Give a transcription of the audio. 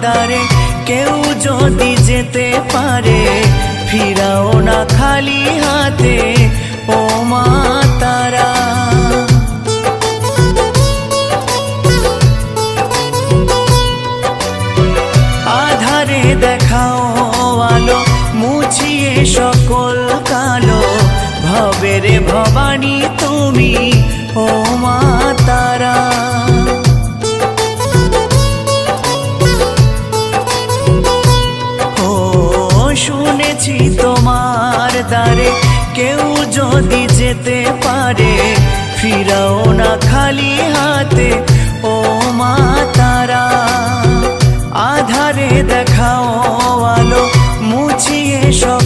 দ্বারে কেউ যদি যেতে পারে, ফিরাও না খালি হাতে ও মা তারা। আধারে দেখাও আলো, মুছিয়ে সকল কালো, ভবের ভবানী তুমি ও মা তারা। ও শুনেছি তোমার দ্বারে কেউ যদি যেতে পারে, ফিরাও না খালি হাতে ও মা তারা। আধারে দেখাও আলো, মুছিয়ে সব